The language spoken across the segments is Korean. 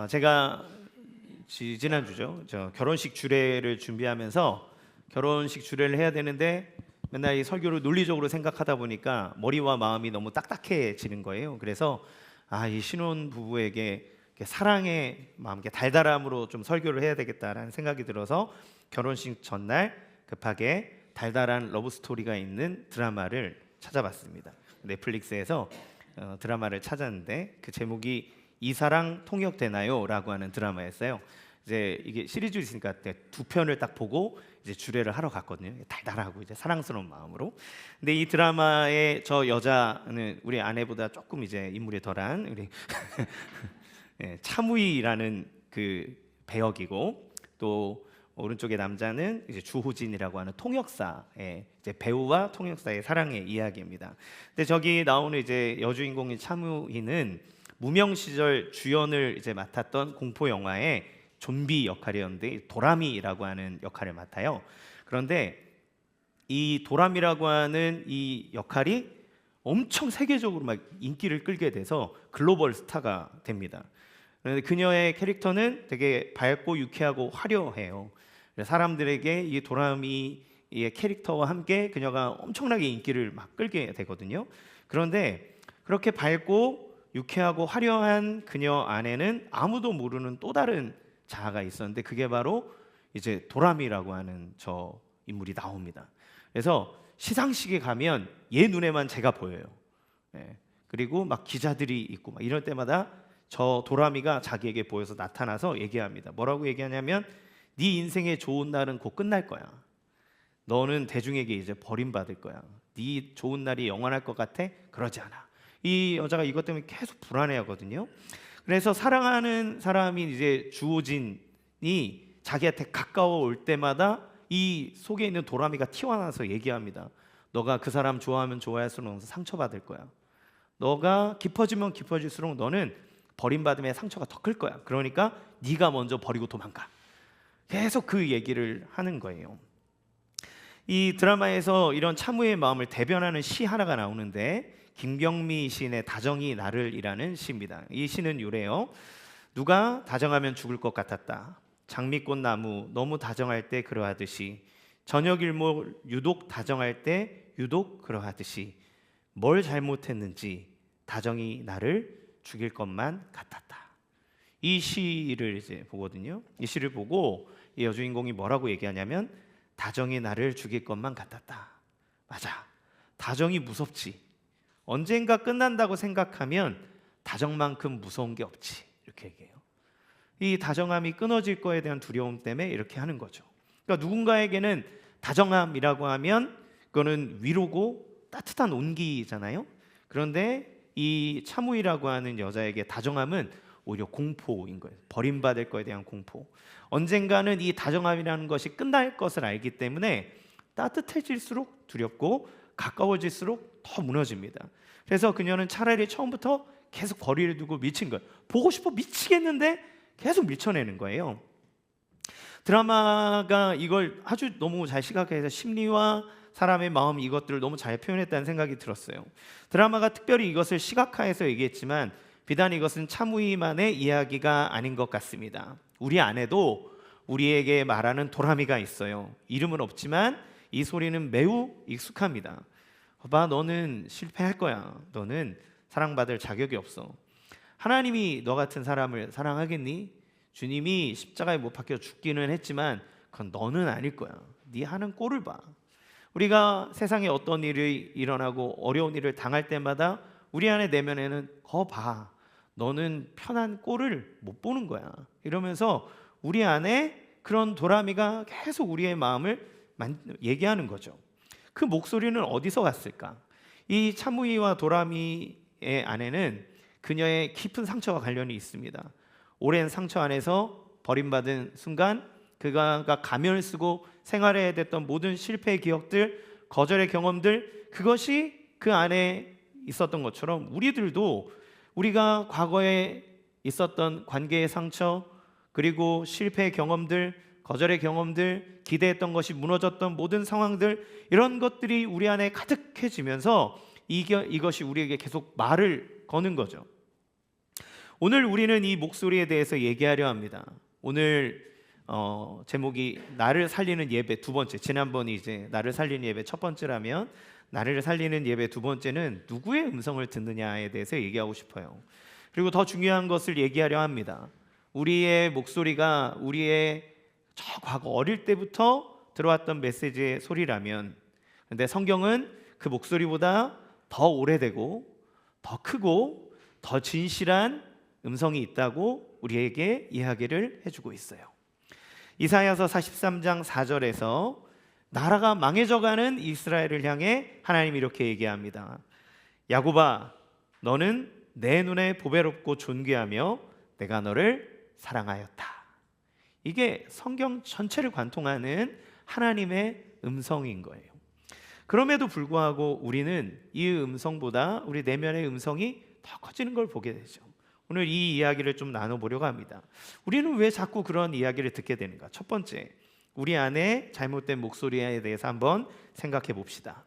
제가 지난주죠. 저 결혼식 주례를 준비하면서 결혼식 주례를 해야 되는데 맨날 이 설교를 논리적으로 생각하다 보니까 머리와 마음이 너무 딱딱해지는 거예요. 그래서 이 신혼 부부에게 사랑의 마음, 달달함으로 좀 설교를 해야 되겠다라는 생각이 들어서 결혼식 전날 급하게 달달한 러브 스토리가 있는 드라마를 찾아봤습니다. 넷플릭스에서 드라마를 찾았는데 그 제목이 이 사랑 통역되나요? 라고 하는 드라마였어요. 이제 이게 시리즈 있으니까 두 편을 딱 보고 이제 주례를 하러 갔거든요. 달달하고 이제 사랑스러운 마음으로. 근데 이 드라마의 저 여자는 우리 아내보다 조금 이제 인물이 덜한 우리 차무희라는 그 배역이고, 또 오른쪽의 남자는 이제 주호진이라고 하는 통역사의 이제 배우와 통역사의 사랑의 이야기입니다. 근데 저기 나오는 이제 여주인공인 차무희는 무명 시절 주연을 이제 맡았던 공포 영화의 좀비 역할이었는데 도라미라고 하는 역할을 맡아요. 그런데 이 도라미라고 하는 이 역할이 엄청 세계적으로 막 인기를 끌게 돼서 글로벌 스타가 됩니다. 그런데 그녀의 캐릭터는 되게 밝고 유쾌하고 화려해요. 사람들에게 이 도라미의 캐릭터와 함께 그녀가 엄청나게 인기를 막 끌게 되거든요. 그런데 그렇게 밝고 유쾌하고 화려한 그녀 안에는 아무도 모르는 또 다른 자아가 있었는데 그게 바로 이제 도라미라고 하는 저 인물이 나옵니다. 그래서 시상식에 가면 얘 눈에만 제가 보여요. 그리고 막 기자들이 있고 막 이럴 때마다 저 도라미가 자기에게 보여서 나타나서 얘기합니다. 뭐라고 얘기하냐면 네 인생의 좋은 날은 곧 끝날 거야. 너는 대중에게 이제 버림받을 거야. 네 좋은 날이 영원할 것 같아? 그러지 않아. 이 여자가 이것 때문에 계속 불안해하거든요. 그래서 사랑하는 사람이 이제 주호진이 자기한테 가까워올 때마다 이 속에 있는 도라미가 튀어나와서 얘기합니다. 너가 그 사람 좋아하면 좋아할수록 상처받을 거야. 너가 깊어지면 깊어질수록 너는 버림받음의 상처가 더 클 거야. 그러니까 네가 먼저 버리고 도망가. 계속 그 얘기를 하는 거예요. 이 드라마에서 이런 차무의 마음을 대변하는 시 하나가 나오는데 김경미 시인의 다정이 나를이라는 시입니다. 이 시는 요래요. 누가 다정하면 죽을 것 같았다. 장미꽃 나무 너무 다정할 때 그러하듯이 저녁 일몰 유독 다정할 때 유독 그러하듯이 뭘 잘못했는지 다정이 나를 죽일 것만 같았다. 이 시를 이제 보거든요. 이 시를 보고 이 여주인공이 뭐라고 얘기하냐면 다정이 나를 죽일 것만 같았다. 맞아. 다정이 무섭지. 언젠가 끝난다고 생각하면 다정만큼 무서운 게 없지. 이렇게 얘기해요. 이 다정함이 끊어질 거에 대한 두려움 때문에 이렇게 하는 거죠. 그러니까 누군가에게는 다정함이라고 하면 그거는 위로고 따뜻한 온기잖아요. 그런데 이 차무희라고 하는 여자에게 다정함은 오히려 공포인 거예요. 버림받을 거에 대한 공포. 언젠가는 이 다정함이라는 것이 끝날 것을 알기 때문에 따뜻해질수록 두렵고 가까워질수록 더 무너집니다. 그래서 그녀는 차라리 처음부터 계속 거리를 두고 미친 거예요. 보고 싶어 미치겠는데 계속 밀쳐내는 거예요. 드라마가 이걸 아주 너무 잘 시각해서 심리와 사람의 마음 이것들을 너무 잘 표현했다는 생각이 들었어요. 드라마가 특별히 이것을 시각화해서 얘기했지만 비단 이것은 차무희만의 이야기가 아닌 것 같습니다. 우리 안에도 우리에게 말하는 도라미가 있어요. 이름은 없지만 이 소리는 매우 익숙합니다. 봐봐, 너는 실패할 거야. 너는 사랑받을 자격이 없어. 하나님이 너 같은 사람을 사랑하겠니? 주님이 십자가에 못 박혀 죽기는 했지만 그건 너는 아닐 거야. 네 하는 꼴을 봐. 우리가 세상에 어떤 일이 일어나고 어려운 일을 당할 때마다 우리 안에 내면에는 거 봐. 너는 편한 꼴을 못 보는 거야. 이러면서 우리 안에 그런 도라미가 계속 우리의 마음을 얘기하는 거죠. 그 목소리는 어디서 왔을까? 이 차무희와 도라미의 안에는 그녀의 깊은 상처와 관련이 있습니다. 오랜 상처 안에서 버림받은 순간 그가 가면을 쓰고 생활해야 됐던 모든 실패의 기억들, 거절의 경험들, 그것이 그 안에 있었던 것처럼 우리들도 우리가 과거에 있었던 관계의 상처, 그리고 실패의 경험들, 거절의 경험들, 기대했던 것이 무너졌던 모든 상황들, 이런 것들이 우리 안에 가득해지면서 이것이 우리에게 계속 말을 거는 거죠. 오늘 우리는 이 목소리에 대해서 얘기하려 합니다. 오늘 제목이 나를 살리는 예배 두 번째. 지난번이 이제 나를 살리는 예배 첫 번째라면, 나를 살리는 예배 두 번째는 누구의 음성을 듣느냐에 대해서 얘기하고 싶어요. 그리고 더 중요한 것을 얘기하려 합니다. 우리의 목소리가 우리의 저 과거 어릴 때부터 들어왔던 메시지의 소리라면, 근데 성경은 그 목소리보다 더 오래되고 더 크고 더 진실한 음성이 있다고 우리에게 이야기를 해주고 있어요. 이사야서 43장 4절에서 나라가 망해져가는 이스라엘을 향해 하나님이 이렇게 얘기합니다. 야곱아, 너는 내 눈에 보배롭고 존귀하며 내가 너를 사랑하였다. 이게 성경 전체를 관통하는 하나님의 음성인 거예요. 그럼에도 불구하고 우리는 이 음성보다 우리 내면의 음성이 더 커지는 걸 보게 되죠. 오늘 이 이야기를 좀 나눠보려고 합니다. 우리는 왜 자꾸 그런 이야기를 듣게 되는가? 첫 번째, 우리 안에 잘못된 목소리에 대해서 한번 생각해 봅시다.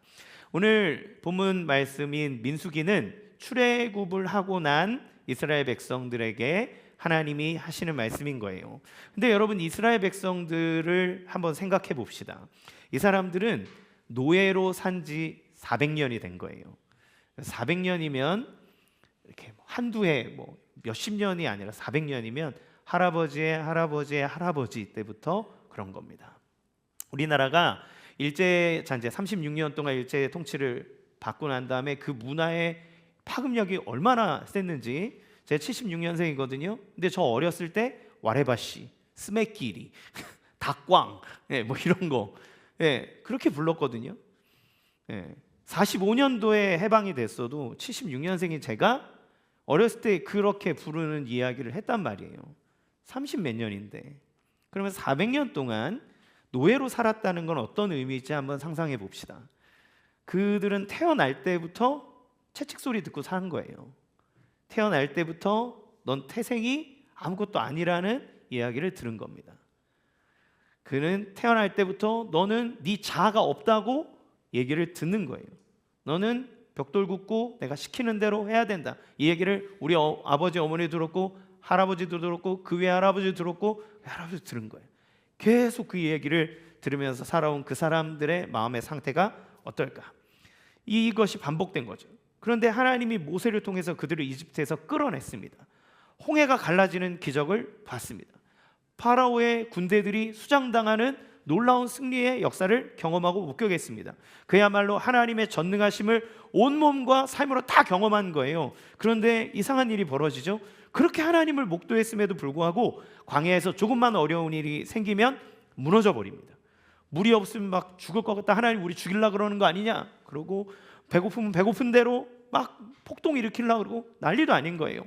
오늘 본문 말씀인 민수기는 출애굽을 하고 난 이스라엘 백성들에게 하나님이 하시는 말씀인 거예요. 근데 여러분, 이스라엘 백성들을 한번 생각해 봅시다. 이 사람들은 노예로 산 지 400년이 된 거예요. 400년이면 이렇게 한두 해, 몇십 년이 아니라 400년이면 할아버지의 할아버지의 할아버지 때부터 그런 겁니다. 우리나라가 일제 잔재 36년 동안 일제 통치를 받고 난 다음에 그 문화의 파급력이 얼마나 셌는지, 제가 76년생이거든요. 근데 저 어렸을 때 와레바시, 스매끼리, 닭광, 이런 거, 그렇게 불렀거든요. 45년도에 해방이 됐어도 76년생인 제가 어렸을 때 그렇게 부르는 이야기를 했단 말이에요. 30 몇 년인데. 그러면 400년 동안 노예로 살았다는 건 어떤 의미인지 한번 상상해 봅시다. 그들은 태어날 때부터 채찍 소리 듣고 산 거예요. 태어날 때부터 넌 태생이 아무것도 아니라는 이야기를 들은 겁니다. 그는 태어날 때부터 너는 네 자아가 없다고 얘기를 듣는 거예요. 너는 벽돌 굽고 내가 시키는 대로 해야 된다. 이 얘기를 우리 아버지 어머니 들었고, 할아버지도 들었고, 그 위에 할아버지 들었고, 할아버지 들은 거예요. 계속 그 얘기를 들으면서 살아온 그 사람들의 마음의 상태가 어떨까? 이것이 반복된 거죠. 그런데 하나님이 모세를 통해서 그들을 이집트에서 끌어냈습니다. 홍해가 갈라지는 기적을 봤습니다. 파라오의 군대들이 수장당하는 놀라운 승리의 역사를 경험하고 목격했습니다. 그야말로 하나님의 전능하심을 온몸과 삶으로 다 경험한 거예요. 그런데 이상한 일이 벌어지죠. 그렇게 하나님을 목도했음에도 불구하고 광야에서 조금만 어려운 일이 생기면 무너져 버립니다. 물이 없으면 막 죽을 것 같다. 하나님 우리 죽이려고 그러는 거 아니냐? 그러고 배고프면 배고픈 대로 막 폭동 일으키려고 그러고 난리도 아닌 거예요.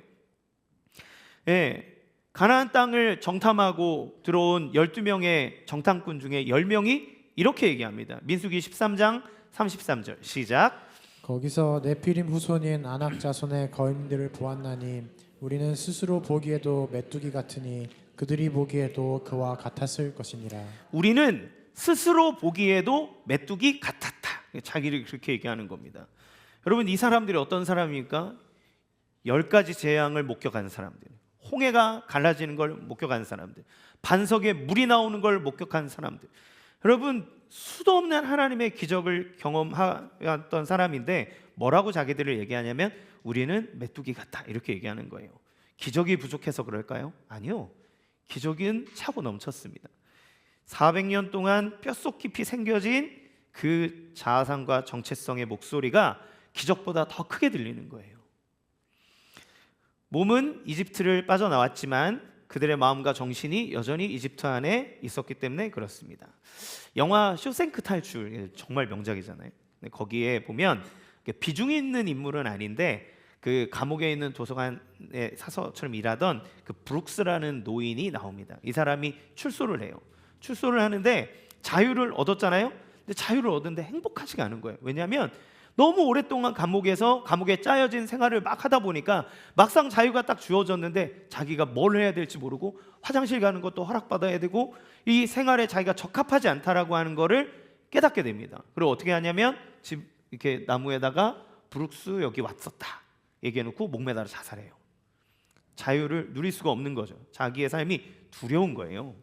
가나안 땅을 정탐하고 들어온 12명의 정탐꾼 중에 10명이 이렇게 얘기합니다. 민수기 13장 33절 시작. 거기서 네피림 후손인 아낙 자손의 거인들을 보았나니 우리는 스스로 보기에도 메뚜기 같으니 그들이 보기에도 그와 같았을 것이니라. 우리는 스스로 보기에도 메뚜기 같았다. 자기를 그렇게 얘기하는 겁니다. 여러분, 이 사람들이 어떤 사람입니까? 10가지 재앙을 목격한 사람들, 홍해가 갈라지는 걸 목격한 사람들, 반석에 물이 나오는 걸 목격한 사람들. 여러분, 수도 없는 하나님의 기적을 경험했던 사람인데 뭐라고 자기들을 얘기하냐면 우리는 메뚜기 같다 이렇게 얘기하는 거예요. 기적이 부족해서 그럴까요? 아니요. 기적은 차고 넘쳤습니다. 400년 동안 뼛속 깊이 새겨진 그 자아상과 정체성의 목소리가 기적보다 더 크게 들리는 거예요. 몸은 이집트를 빠져나왔지만 그들의 마음과 정신이 여전히 이집트 안에 있었기 때문에 그렇습니다. 영화 쇼생크 탈출, 정말 명작이잖아요. 거기에 보면 비중 있는 인물은 아닌데 그 감옥에 있는 도서관의 사서처럼 일하던 그 브룩스라는 노인이 나옵니다. 이 사람이 출소를 해요. 출소를 하는데 자유를 얻었잖아요. 근데 자유를 얻었는데 행복하지가 않은 거예요. 왜냐하면 너무 오랫동안 감옥에 짜여진 생활을 막 하다 보니까 막상 자유가 딱 주어졌는데 자기가 뭘 해야 될지 모르고 화장실 가는 것도 허락받아야 되고 이 생활에 자기가 적합하지 않다라고 하는 거를 깨닫게 됩니다. 그리고 어떻게 하냐면 집 이렇게 나무에다가 브룩스 여기 왔었다 얘기해놓고 목매달아 자살해요. 자유를 누릴 수가 없는 거죠. 자기의 삶이 두려운 거예요.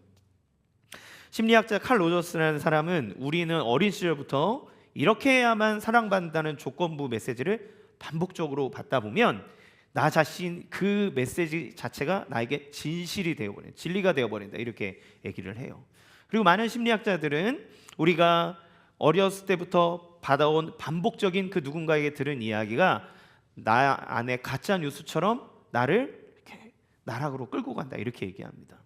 심리학자 칼 로저스라는 사람은 우리는 어린 시절부터 이렇게 해야만 사랑받는다는 조건부 메시지를 반복적으로 받다 보면 나 자신 그 메시지 자체가 나에게 진실이 되어버린, 진리가 되어버린다, 이렇게 얘기를 해요. 그리고 많은 심리학자들은 우리가 어렸을 때부터 받아온 반복적인 그 누군가에게 들은 이야기가 나 안에 가짜 뉴스처럼 나를 이렇게 나락으로 끌고 간다, 이렇게 얘기합니다.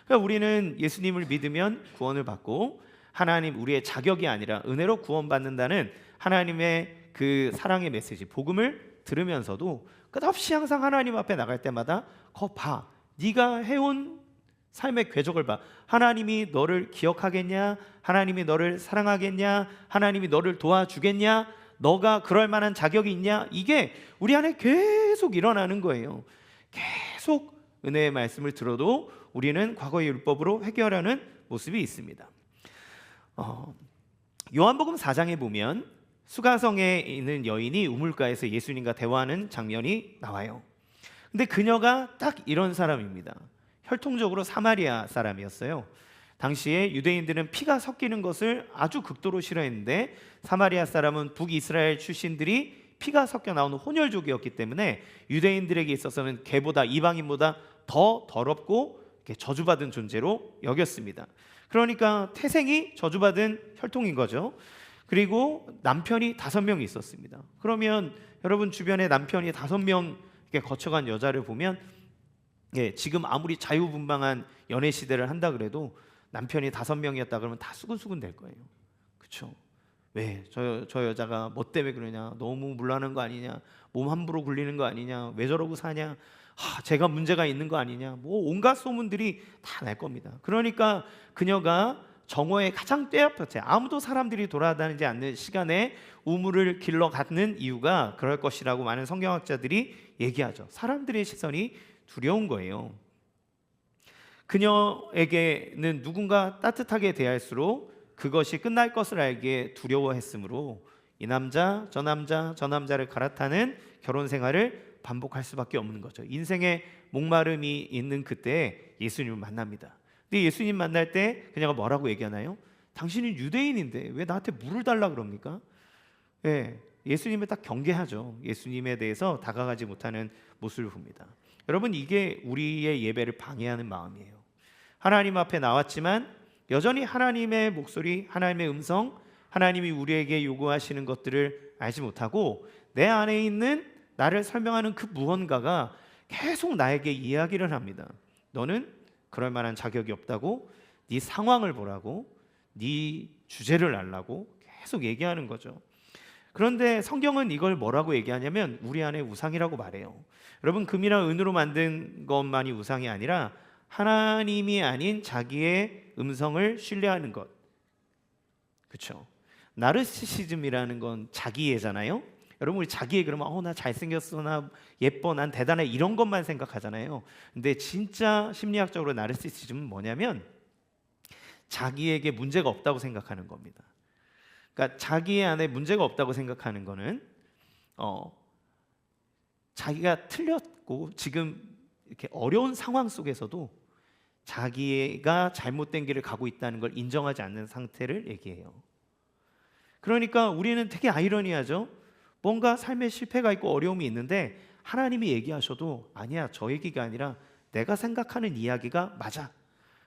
그러니까 우리는 예수님을 믿으면 구원을 받고 하나님, 우리의 자격이 아니라 은혜로 구원받는다는 하나님의 그 사랑의 메시지, 복음을 들으면서도 끝없이 항상 하나님 앞에 나갈 때마다 거 봐, 네가 해온 삶의 궤적을 봐. 하나님이 너를 기억하겠냐? 하나님이 너를 사랑하겠냐? 하나님이 너를 도와주겠냐? 너가 그럴 만한 자격이 있냐? 이게 우리 안에 계속 일어나는 거예요. 계속 은혜의 말씀을 들어도 우리는 과거의 율법으로 해결하는 모습이 있습니다. 요한복음 4장에 보면 수가성에 있는 여인이 우물가에서 예수님과 대화하는 장면이 나와요. 근데 그녀가 딱 이런 사람입니다. 혈통적으로 사마리아 사람이었어요. 당시에 유대인들은 피가 섞이는 것을 아주 극도로 싫어했는데 사마리아 사람은 북이스라엘 출신들이 피가 섞여 나오는 혼혈족이었기 때문에 유대인들에게 있어서는 걔보다, 이방인보다 더 더럽고 저주받은 존재로 여겼습니다. 그러니까 태생이 저주받은 혈통인 거죠. 그리고 남편이 5명이 있었습니다. 그러면 여러분 주변에 남편이 5명 거쳐간 여자를 보면 지금 아무리 자유분방한 연애 시대를 한다 그래도 남편이 5명이었다 그러면 다 수근수근 될 거예요. 그렇죠? 왜? 저 여자가 뭐 때문에 그러냐? 너무 물란한 거 아니냐? 몸 함부로 굴리는 거 아니냐? 왜 저러고 사냐? 제가 문제가 있는 거 아니냐? 뭐 온갖 소문들이 다 날 겁니다. 그러니까 그녀가 정오에 가장 떼어볕에 아무도 사람들이 돌아다니지 않는 시간에 우물을 길러 갔는 이유가 그럴 것이라고 많은 성경학자들이 얘기하죠. 사람들의 시선이 두려운 거예요. 그녀에게는 누군가 따뜻하게 대할수록 그것이 끝날 것을 알기에 두려워했으므로 이 남자, 저 남자, 저 남자를 갈아타는 결혼 생활을 반복할 수밖에 없는 거죠. 인생의 목마름이 있는 그때 예수님을 만납니다. 근데 예수님 만날 때 그녀가 뭐라고 얘기하나요? 당신은 유대인인데 왜 나한테 물을 달라 그럽니까? 예수님을 딱 경계하죠. 예수님에 대해서 다가가지 못하는 모습을 봅니다. 여러분, 이게 우리의 예배를 방해하는 마음이에요. 하나님 앞에 나왔지만 여전히 하나님의 목소리, 하나님의 음성, 하나님이 우리에게 요구하시는 것들을 알지 못하고 내 안에 있는 나를 설명하는 그 무언가가 계속 나에게 이야기를 합니다. 너는 그럴 만한 자격이 없다고, 네 상황을 보라고, 네 주제를 알라고 계속 얘기하는 거죠. 그런데 성경은 이걸 뭐라고 얘기하냐면 우리 안에 우상이라고 말해요. 여러분, 금이나 은으로 만든 것만이 우상이 아니라 하나님이 아닌 자기의 음성을 신뢰하는 것. 그렇죠? 나르시시즘이라는 건 자기애잖아요. 여러분, 우리 자기애 그러면 나 잘생겼어, 나 예뻐, 난 대단해, 이런 것만 생각하잖아요. 근데 진짜 심리학적으로 나르시시즘은 뭐냐면 자기에게 문제가 없다고 생각하는 겁니다. 그러니까 자기 안에 문제가 없다고 생각하는 거는 자기가 틀렸고 지금 이렇게 어려운 상황 속에서도 자기가 잘못된 길을 가고 있다는 걸 인정하지 않는 상태를 얘기해요. 그러니까 우리는 되게 아이러니하죠. 뭔가 삶에 실패가 있고 어려움이 있는데 하나님이 얘기하셔도 아니야, 저 얘기가 아니라 내가 생각하는 이야기가 맞아.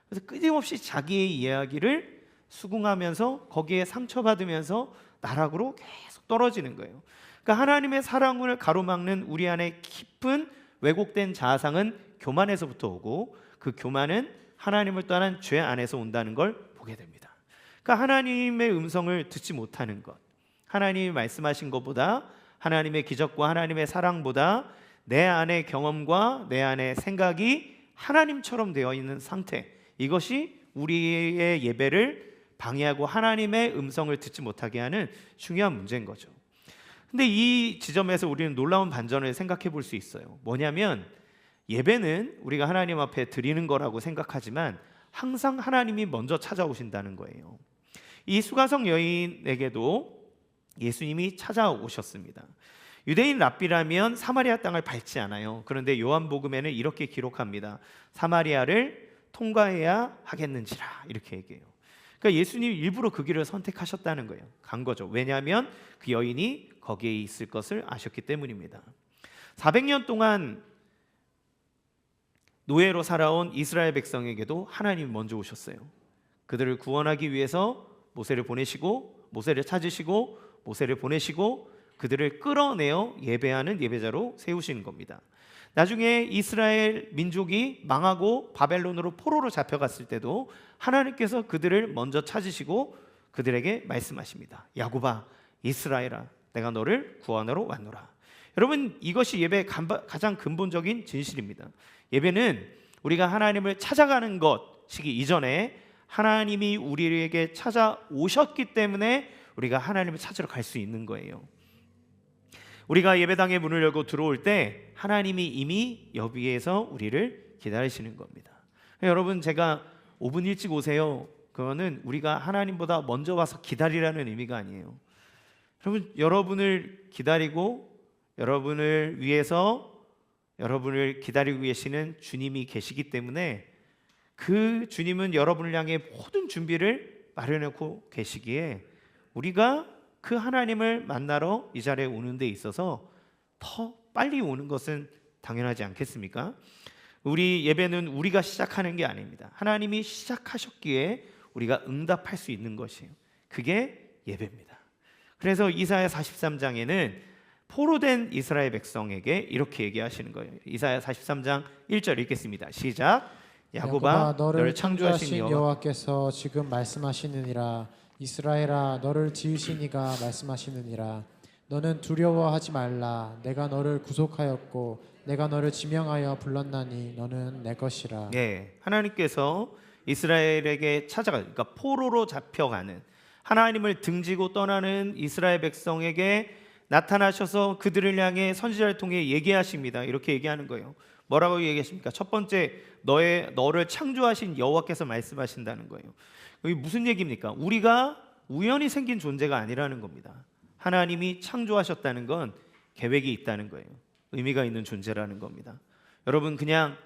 그래서 끊임없이 자기의 이야기를 수긍하면서 거기에 상처받으면서 나락으로 계속 떨어지는 거예요. 그러니까 하나님의 사랑을 가로막는 우리 안에 깊은 왜곡된 자아상은 교만에서부터 오고 그 교만은 하나님을 떠난 죄 안에서 온다는 걸 보게 됩니다. 그러니까 하나님의 음성을 듣지 못하는 것, 하나님이 말씀하신 것보다, 하나님의 기적과 하나님의 사랑보다 내 안의 경험과 내 안의 생각이 하나님처럼 되어 있는 상태, 이것이 우리의 예배를 방해하고 하나님의 음성을 듣지 못하게 하는 중요한 문제인 거죠. 근데 이 지점에서 우리는 놀라운 반전을 생각해 볼 수 있어요. 뭐냐면 예배는 우리가 하나님 앞에 드리는 거라고 생각하지만 항상 하나님이 먼저 찾아오신다는 거예요. 이 수가성 여인에게도 예수님이 찾아오셨습니다. 유대인 랍비라면 사마리아 땅을 밟지 않아요. 그런데 요한복음에는 이렇게 기록합니다. 사마리아를 통과해야 하겠는지라 이렇게 얘기해요. 그러니까 예수님이 일부러 그 길을 선택하셨다는 거예요. 간 거죠. 왜냐하면 그 여인이 거기에 있을 것을 아셨기 때문입니다. 400년 동안 노예로 살아온 이스라엘 백성에게도 하나님이 먼저 오셨어요. 그들을 구원하기 위해서 모세를 보내시고, 모세를 찾으시고, 모세를 보내시고, 그들을 끌어내어 예배하는 예배자로 세우시는 겁니다. 나중에 이스라엘 민족이 망하고 바벨론으로 포로로 잡혀갔을 때도 하나님께서 그들을 먼저 찾으시고 그들에게 말씀하십니다. 야곱아, 이스라엘아, 내가 너를 구원하러 왔노라. 여러분, 이것이 예배의 가장 근본적인 진실입니다. 예배는 우리가 하나님을 찾아가는 것이기 이전에 하나님이 우리에게 찾아오셨기 때문에 우리가 하나님을 찾으러 갈 수 있는 거예요. 우리가 예배당의 문을 열고 들어올 때 하나님이 이미 여기에서 우리를 기다리시는 겁니다. 여러분, 제가 5분 일찍 오세요, 그거는 우리가 하나님보다 먼저 와서 기다리라는 의미가 아니에요. 여러분, 여러분을 기다리고 여러분을 위해서 여러분을 기다리고 계시는 주님이 계시기 때문에 그 주님은 여러분을 향해 모든 준비를 마련해놓고 계시기에 우리가 그 하나님을 만나러 이 자리에 오는 데 있어서 더 빨리 오는 것은 당연하지 않겠습니까? 우리 예배는 우리가 시작하는 게 아닙니다. 하나님이 시작하셨기에 우리가 응답할 수 있는 것이에요. 그게 예배입니다. 그래서 이사야 43장에는 포로된 이스라엘 백성에게 이렇게 얘기하시는 거예요. 이사야 43장 1절 읽겠습니다. 시작. 야곱아, 너를 창조하신 여호와께서 지금 말씀하시느니라. 이스라엘아, 너를 지으신 이가 말씀하시느니라. 너는 두려워하지 말라. 내가 너를 구속하였고 내가 너를 지명하여 불렀나니 너는 내 것이라. 네, 하나님께서 이스라엘에게 그러니까 포로로 잡혀가는, 하나님을 등지고 떠나는 이스라엘 백성에게 나타나셔서 그들을 향해 선지자를 통해 얘기하십니다. 이렇게 얘기하는 거예요. 뭐라고 얘기하십니까? 첫 번째, 너를 창조하신 여호와께서 말씀하신다는 거예요. 이게 무슨 얘기입니까? 우리가 우연히 생긴 존재가 아니라는 겁니다. 하나님이 창조하셨다는 건 계획이 있다는 거예요. 의미가 있는 존재라는 겁니다. 여러분, 그냥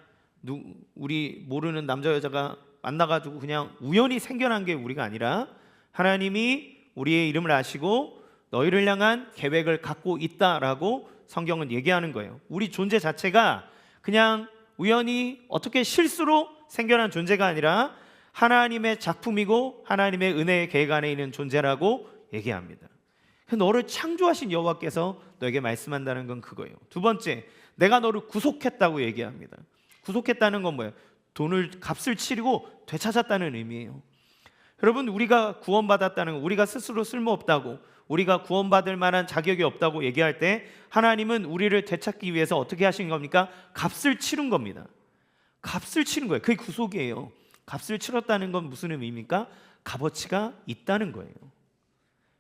우리 모르는 남자 여자가 만나가지고 그냥 우연히 생겨난 게 우리가 아니라 하나님이 우리의 이름을 아시고 너희를 향한 계획을 갖고 있다라고 성경은 얘기하는 거예요. 우리 존재 자체가 그냥 우연히 어떻게 실수로 생겨난 존재가 아니라 하나님의 작품이고 하나님의 은혜의 계획 안에 있는 존재라고 얘기합니다. 너를 창조하신 여호와께서 너에게 말씀한다는 건 그거예요. 두 번째, 내가 너를 구속했다고 얘기합니다. 구속했다는 건 뭐예요? 값을 치르고 되찾았다는 의미예요. 여러분, 우리가 구원받았다는 건 우리가 스스로 쓸모없다고, 우리가 구원받을 만한 자격이 없다고 얘기할 때 하나님은 우리를 되찾기 위해서 어떻게 하신 겁니까? 값을 치른 겁니다. 값을 치른 거예요. 그게 구속이에요. 값을 치렀다는 건 무슨 의미입니까? 값어치가 있다는 거예요.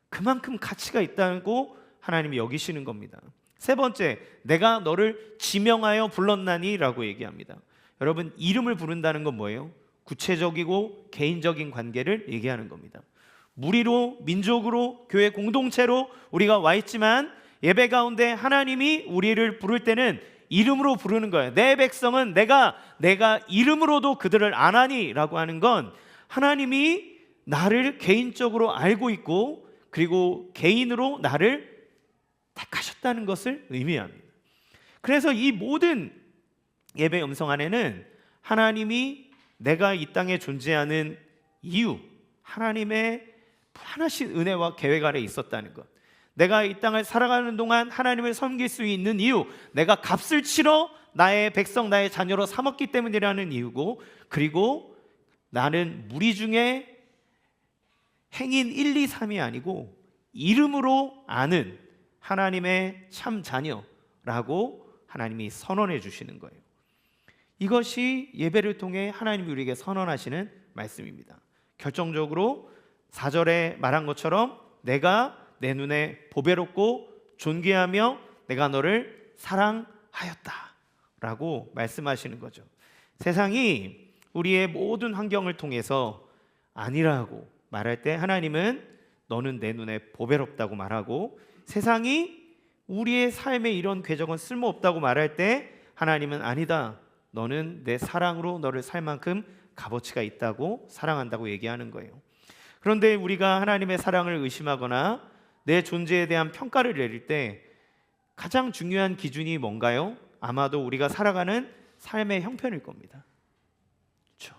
그만큼 가치가 있다고 하나님이 여기시는 겁니다. 세 번째, 내가 너를 지명하여 불렀나니 라고 얘기합니다. 여러분, 이름을 부른다는 건 뭐예요? 구체적이고 개인적인 관계를 얘기하는 겁니다. 무리로, 민족으로, 교회 공동체로 우리가 와 있지만 예배 가운데 하나님이 우리를 부를 때는 이름으로 부르는 거예요. 내 백성은 내가 이름으로도 그들을 아나니 라고 하는 건 하나님이 나를 개인적으로 알고 있고 그리고 개인으로 나를 택하셨다는 것을 의미합니다. 그래서 이 모든 예배 음성 안에는 하나님이 내가 이 땅에 존재하는 이유, 하나님의 무한하신 은혜와 계획 아래 있었다는 것, 내가 이 땅을 살아가는 동안 하나님을 섬길 수 있는 이유, 내가 값을 치러 나의 백성, 나의 자녀로 삼았기 때문이라는 이유고, 그리고 나는 무리 중에 행인 1, 2, 3이 아니고 이름으로 아는 하나님의 참 자녀라고 하나님이 선언해 주시는 거예요. 이것이 예배를 통해 하나님이 우리에게 선언하시는 말씀입니다. 결정적으로 4절에 말한 것처럼 내가 내 눈에 보배롭고 존귀하며 내가 너를 사랑하였다 라고 말씀하시는 거죠. 세상이 우리의 모든 환경을 통해서 아니라고 말할 때 하나님은 너는 내 눈에 보배롭다고 말하고, 세상이 우리의 삶에 이런 궤적은 쓸모없다고 말할 때 하나님은 아니다. 너는 내 사랑으로 너를 살 만큼 값어치가 있다고 사랑한다고 얘기하는 거예요. 그런데 우리가 하나님의 사랑을 의심하거나 내 존재에 대한 평가를 내릴 때 가장 중요한 기준이 뭔가요? 아마도 우리가 살아가는 삶의 형편일 겁니다. 그렇죠?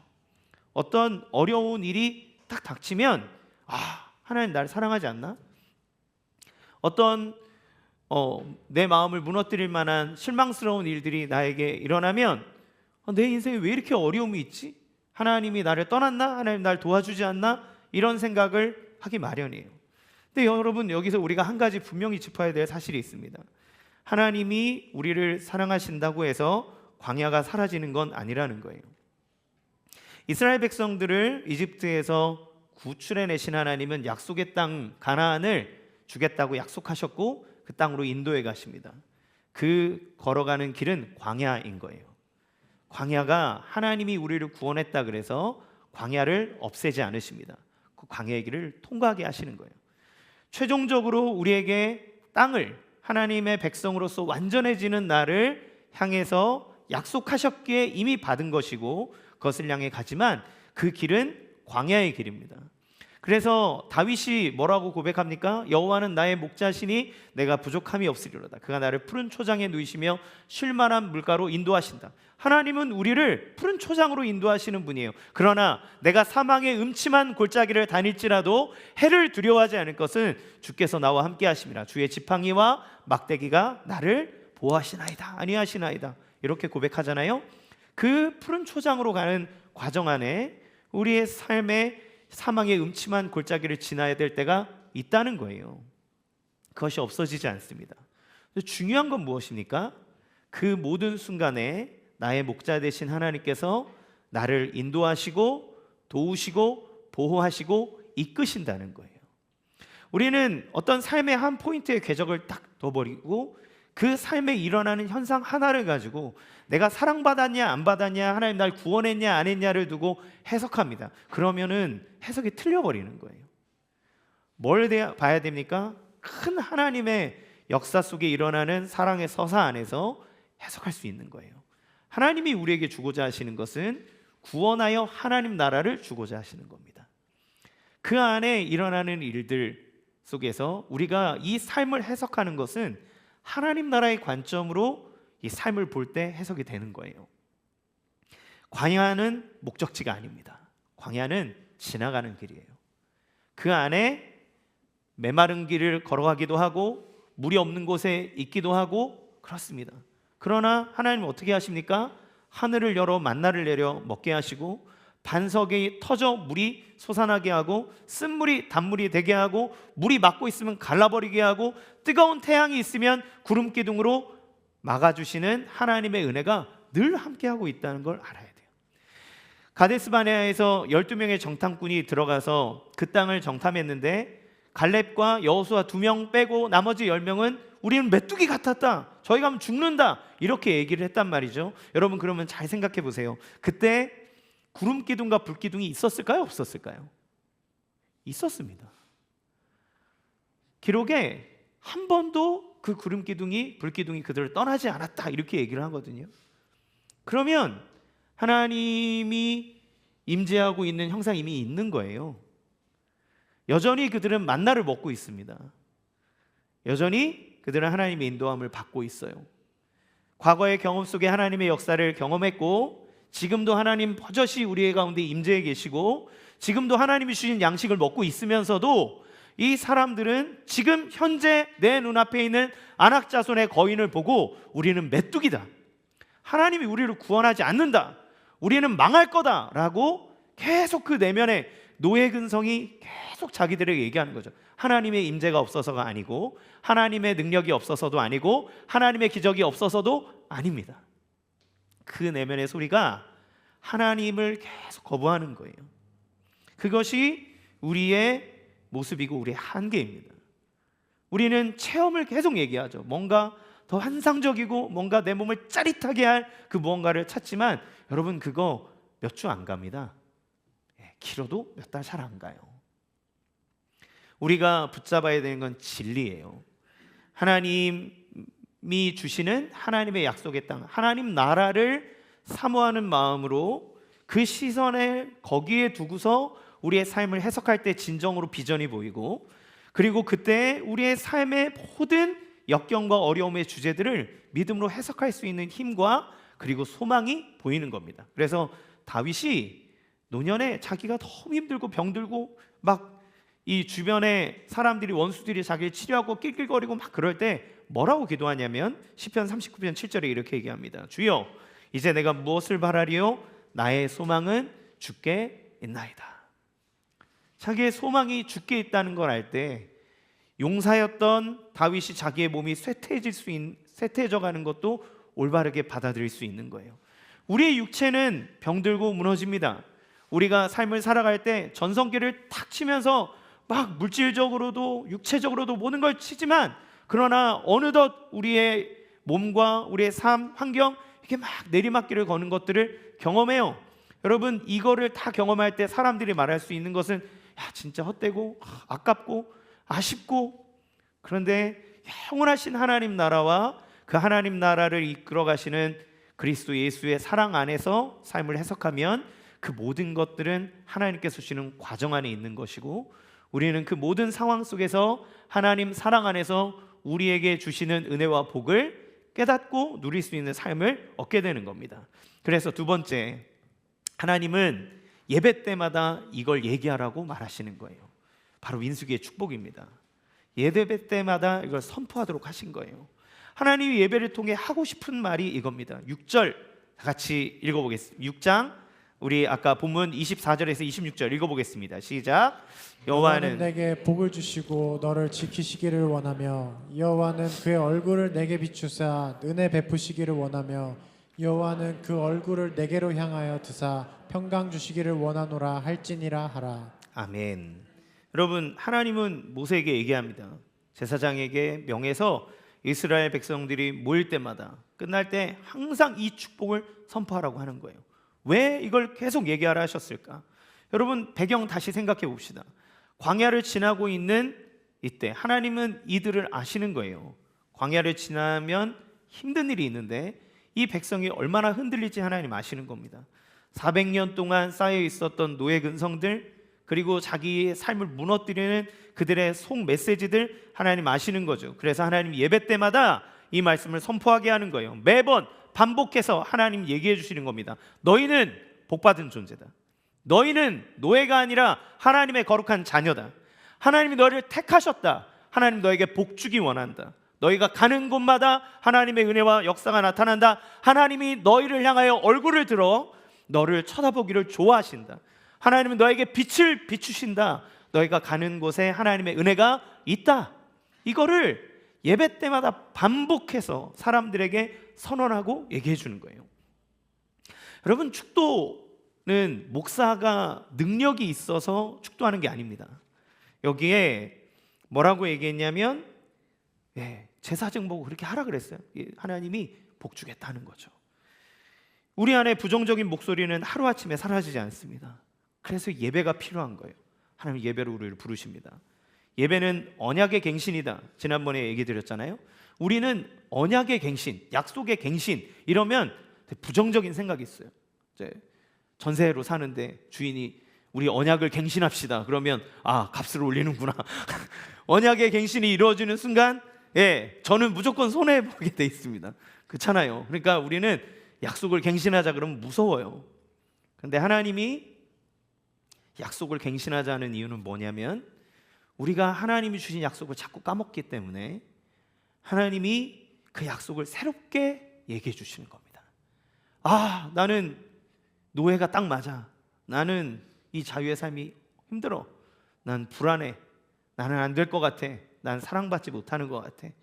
어떤 어려운 일이 딱 닥치면 하나님 나를 사랑하지 않나? 어떤 내 마음을 무너뜨릴 만한 실망스러운 일들이 나에게 일어나면 내 인생에 왜 이렇게 어려움이 있지? 하나님이 나를 떠났나? 하나님 나를 도와주지 않나? 이런 생각을 하기 마련이에요. 근데 여러분, 여기서 우리가 한 가지 분명히 짚어야 될 사실이 있습니다. 하나님이 우리를 사랑하신다고 해서 광야가 사라지는 건 아니라는 거예요. 이스라엘 백성들을 이집트에서 구출해내신 하나님은 약속의 땅 가나안을 주겠다고 약속하셨고 그 땅으로 인도해 가십니다. 그 걸어가는 길은 광야인 거예요. 광야가 하나님이 우리를 구원했다 그래서 광야를 없애지 않으십니다. 그 광야의 길을 통과하게 하시는 거예요. 최종적으로 우리에게 땅을 하나님의 백성으로서 완전해지는 날을 향해서 약속하셨기에 이미 받은 것이고 그것을 향해 가지만 그 길은 광야의 길입니다. 그래서 다윗이 뭐라고 고백합니까? 여호와는 나의 목자시니 내가 부족함이 없으리로다. 그가 나를 푸른 초장에 누이시며 쉴만한 물가로 인도하신다. 하나님은 우리를 푸른 초장으로 인도하시는 분이에요. 그러나 내가 사망의 음침한 골짜기를 다닐지라도 해를 두려워하지 않을 것은 주께서 나와 함께 하심이라. 주의 지팡이와 막대기가 나를 보호하시나이다. 아니하시나이다. 이렇게 고백하잖아요. 그 푸른 초장으로 가는 과정 안에 우리의 삶에 사망의 음침한 골짜기를 지나야 될 때가 있다는 거예요. 그것이 없어지지 않습니다. 중요한 건 무엇입니까? 그 모든 순간에 나의 목자 되신 하나님께서 나를 인도하시고 도우시고 보호하시고 이끄신다는 거예요. 우리는 어떤 삶의 한 포인트의 궤적을 딱 둬버리고 그 삶에 일어나는 현상 하나를 가지고 내가 사랑받았냐 안 받았냐, 하나님 날 구원했냐 안 했냐를 두고 해석합니다. 그러면은 해석이 틀려버리는 거예요. 뭘 봐야 됩니까? 큰 하나님의 역사 속에 일어나는 사랑의 서사 안에서 해석할 수 있는 거예요. 하나님이 우리에게 주고자 하시는 것은 구원하여 하나님 나라를 주고자 하시는 겁니다. 그 안에 일어나는 일들 속에서 우리가 이 삶을 해석하는 것은 하나님 나라의 관점으로 이 삶을 볼 때 해석이 되는 거예요. 광야는 목적지가 아닙니다. 광야는 지나가는 길이에요. 그 안에 메마른 길을 걸어가기도 하고 물이 없는 곳에 있기도 하고 그렇습니다. 그러나 하나님은 어떻게 하십니까? 하늘을 열어 만나를 내려 먹게 하시고 반석이 터져 물이 솟아나게 하고 쓴물이 단물이 되게 하고 물이 막고 있으면 갈라버리게 하고 뜨거운 태양이 있으면 구름 기둥으로 막아주시는 하나님의 은혜가 늘 함께하고 있다는 걸 알아야 돼요. 가데스 바네아에서 12명의 정탐꾼이 들어가서 그 땅을 정탐했는데 갈렙과 여호수아 2명 빼고 나머지 10명은 우리는 메뚜기 같았다, 저희 가면 죽는다, 이렇게 얘기를 했단 말이죠. 여러분, 그러면 잘 생각해 보세요. 그때 구름 기둥과 불 기둥이 있었을까요? 없었을까요? 있었습니다. 기록에 한 번도 그 구름 기둥이 불 기둥이 그들을 떠나지 않았다, 이렇게 얘기를 하거든요. 그러면 하나님이 임재하고 있는 형상이 이미 있는 거예요. 여전히 그들은 만나를 먹고 있습니다. 여전히 그들은 하나님의 인도함을 받고 있어요. 과거의 경험 속에 하나님의 역사를 경험했고 지금도 하나님 버젓이 우리의 가운데 임재해 계시고 지금도 하나님이 주신 양식을 먹고 있으면서도 이 사람들은 지금 현재 내 눈앞에 있는 안악자손의 거인을 보고 우리는 메뚜기다, 하나님이 우리를 구원하지 않는다, 우리는 망할 거다라고 계속 그 내면의 노예 근성이 계속 자기들에게 얘기하는 거죠. 하나님의 임재가 없어서가 아니고 하나님의 능력이 없어서도 아니고 하나님의 기적이 없어서도 아닙니다. 그 내면의 소리가 하나님을 계속 거부하는 거예요. 그것이 우리의 모습이고 우리의 한계입니다. 우리는 체험을 계속 얘기하죠. 뭔가 더 환상적이고 뭔가 내 몸을 짜릿하게 할 그 무언가를 찾지만 여러분, 그거 몇 주 안 갑니다. 길어도 몇 달 잘 안 가요. 우리가 붙잡아야 되는 건 진리예요. 하나님 주시는 하나님의 약속의 땅, 하나님 나라를 사모하는 마음으로 그 시선을 거기에 두고서 우리의 삶을 해석할 때 진정으로 비전이 보이고, 그리고 그때 우리의 삶의 모든 역경과 어려움의 주제들을 믿음으로 해석할 수 있는 힘과 그리고 소망이 보이는 겁니다. 그래서 다윗이 노년에 자기가 너무 힘들고 병들고 막 이 주변에 사람들이, 원수들이 자기를 치료하고 낄낄거리고 막 그럴 때 뭐라고 기도하냐면 시편 39편 7절에 이렇게 얘기합니다. 주여, 이제 내가 무엇을 바라리요? 나의 소망은 주께 있나이다. 자기의 소망이 주께 있다는 걸 알 때 용사였던 다윗이 자기의 몸이 쇠퇴해져 가는 것도 올바르게 받아들일 수 있는 거예요. 우리의 육체는 병들고 무너집니다. 우리가 삶을 살아갈 때 전성기를 탁 치면서 막 물질적으로도 육체적으로도 모든 걸 치지만, 그러나 어느덧 우리의 몸과 우리의 삶, 환경, 이게 막 내리막길을 거는 것들을 경험해요. 여러분, 이거를 다 경험할 때 사람들이 말할 수 있는 것은 야, 진짜 헛되고 아깝고 아쉽고, 그런데 영원하신 하나님 나라와 그 하나님 나라를 이끌어 가시는 그리스도 예수의 사랑 안에서 삶을 해석하면 그 모든 것들은 하나님께서 주시는 과정 안에 있는 것이고, 우리는 그 모든 상황 속에서 하나님 사랑 안에서 우리에게 주시는 은혜와 복을 깨닫고 누릴 수 있는 삶을 얻게 되는 겁니다. 그래서 두 번째, 하나님은 예배 때마다 이걸 얘기하라고 말하시는 거예요. 바로 민수기의 축복입니다. 예배 때마다 이걸 선포하도록 하신 거예요. 하나님이 예배를 통해 하고 싶은 말이 이겁니다. 6절 같이 읽어보겠습니다. 6장 우리 아까 본문 24절에서 26절 읽어보겠습니다. 시작. 여호와는 내게 복을 주시고 너를 지키시기를 원하며, 여호와는 그의 얼굴을 내게 비추사 은혜 베푸시기를 원하며, 여호와는 그 얼굴을 내게로 향하여 드사 평강 주시기를 원하노라 할지니라 하라. 아멘. 여러분, 하나님은 모세에게 얘기합니다. 제사장에게 명해서 이스라엘 백성들이 모일 때마다 끝날 때 항상 이 축복을 선포하라고 하는 거예요. 왜 이걸 계속 얘기하라 하셨을까? 여러분, 배경 다시 생각해 봅시다. 광야를 지나고 있는 이때 하나님은 이들을 아시는 거예요. 광야를 지나면 힘든 일이 있는데 이 백성이 얼마나 흔들릴지 하나님 아시는 겁니다. 400년 동안 쌓여 있었던 노예 근성들, 그리고 자기의 삶을 무너뜨리는 그들의 속 메시지들 하나님 아시는 거죠. 그래서 하나님 예배 때마다 이 말씀을 선포하게 하는 거예요. 매번 반복해서 하나님 얘기해 주시는 겁니다. 너희는 복받은 존재다. 너희는 노예가 아니라 하나님의 거룩한 자녀다. 하나님이 너희를 택하셨다. 하나님 너에게 복 주기 원한다. 너희가 가는 곳마다 하나님의 은혜와 역사가 나타난다. 하나님이 너희를 향하여 얼굴을 들어 너를 쳐다보기를 좋아하신다. 하나님은 너에게 빛을 비추신다. 너희가 가는 곳에 하나님의 은혜가 있다. 이거를 예배 때마다 반복해서 사람들에게 선언하고 얘기해 주는 거예요. 여러분, 축도는 목사가 능력이 있어서 축도하는 게 아닙니다. 여기에 뭐라고 얘기했냐면 제사 증복 그렇게 하라 그랬어요. 하나님이 복 주겠다는 거죠. 우리 안에 부정적인 목소리는 하루아침에 사라지지 않습니다. 그래서 예배가 필요한 거예요. 하나님 예배로 우리를 부르십니다. 예배는 언약의 갱신이다. 지난번에 얘기 드렸잖아요. 우리는 언약의 갱신, 약속의 갱신 이러면 부정적인 생각이 있어요. 이제 전세로 사는데 주인이 우리 언약을 갱신합시다. 그러면 값을 올리는구나. 언약의 갱신이 이루어지는 순간 저는 무조건 손해보게 돼 있습니다. 그렇잖아요. 그러니까 우리는 약속을 갱신하자 그러면 무서워요. 그런데 하나님이 약속을 갱신하자는 이유는 뭐냐면 우리가 하나님이 주신 약속을 자꾸 까먹기 때문에 하나님이 그 약속을 새롭게 얘기해 주시는 겁니다. 나는 노예가 딱 맞아. 나는 이 자유의 삶이 힘들어. 난 불안해. 나는 안 될 것 같아. 난 사랑받지 못하는 것 같아.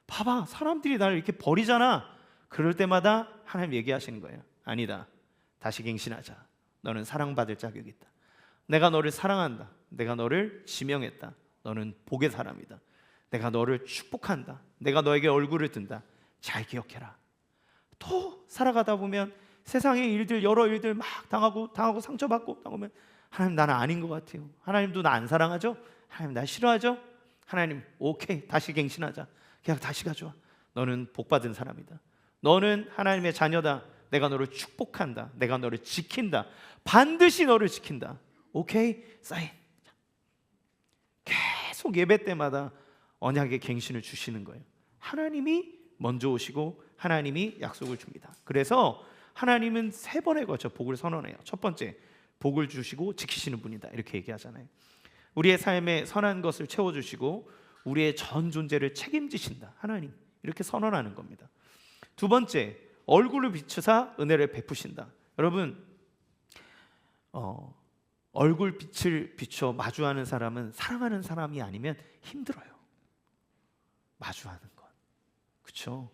봐봐, 사람들이 나를 이렇게 버리잖아. 그럴 때마다 하나님 얘기하시는 거예요. 아니다. 다시 갱신하자. 너는 사랑받을 자격이 있다. 내가 너를 사랑한다. 내가 너를 지명했다. 너는 복의 사람이다. 내가 너를 축복한다. 내가 너에게 얼굴을 든다. 잘 기억해라. 또 살아가다 보면 세상의 일들, 여러 일들 막 당하고 상처받고 당하면 하나님 나는 아닌 것 같아요. 하나님도 나 안 사랑하죠? 하나님 나 싫어하죠? 하나님 오케이 다시 갱신하자. 그냥 다시 가져와. 너는 복받은 사람이다. 너는 하나님의 자녀다. 내가 너를 축복한다. 내가 너를 지킨다. 반드시 너를 지킨다. 오케이? 사인. 계속 예배 때마다 언약의 갱신을 주시는 거예요. 하나님이 먼저 오시고 하나님이 약속을 줍니다. 그래서 하나님은 3번에 걸쳐 복을 선언해요. 첫 번째, 복을 주시고 지키시는 분이다. 이렇게 얘기하잖아요. 우리의 삶에 선한 것을 채워주시고 우리의 전 존재를 책임지신다. 하나님, 이렇게 선언하는 겁니다. 두 번째, 얼굴을 비추사 은혜를 베푸신다. 여러분, 얼굴 빛을 비춰 마주하는 사람은 사랑하는 사람이 아니면 힘들어요. 마주하는 건. 그렇죠?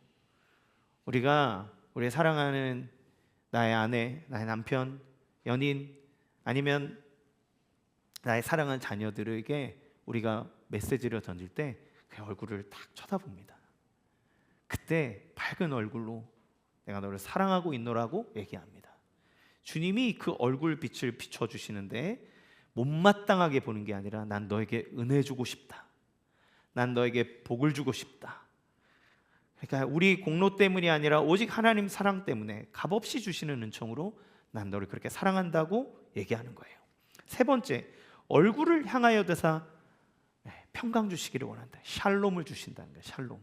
우리가 우리 사랑하는 나의 아내, 나의 남편, 연인, 아니면 나의 사랑하는 자녀들에게 우리가 메시지를 던질 때 그 얼굴을 딱 쳐다봅니다. 그때 밝은 얼굴로 내가 너를 사랑하고 있노라고 얘기합니다. 주님이 그 얼굴 빛을 비춰주시는데 못마땅하게 보는 게 아니라 난 너에게 은혜 주고 싶다. 난 너에게 복을 주고 싶다. 그러니까 우리 공로 때문이 아니라 오직 하나님 사랑 때문에 값없이 주시는 은총으로 난 너를 그렇게 사랑한다고 얘기하는 거예요. 세 번째, 얼굴을 향하여 대사 평강 주시기를 원한다. 샬롬을 주신다는 거예요. 샬롬.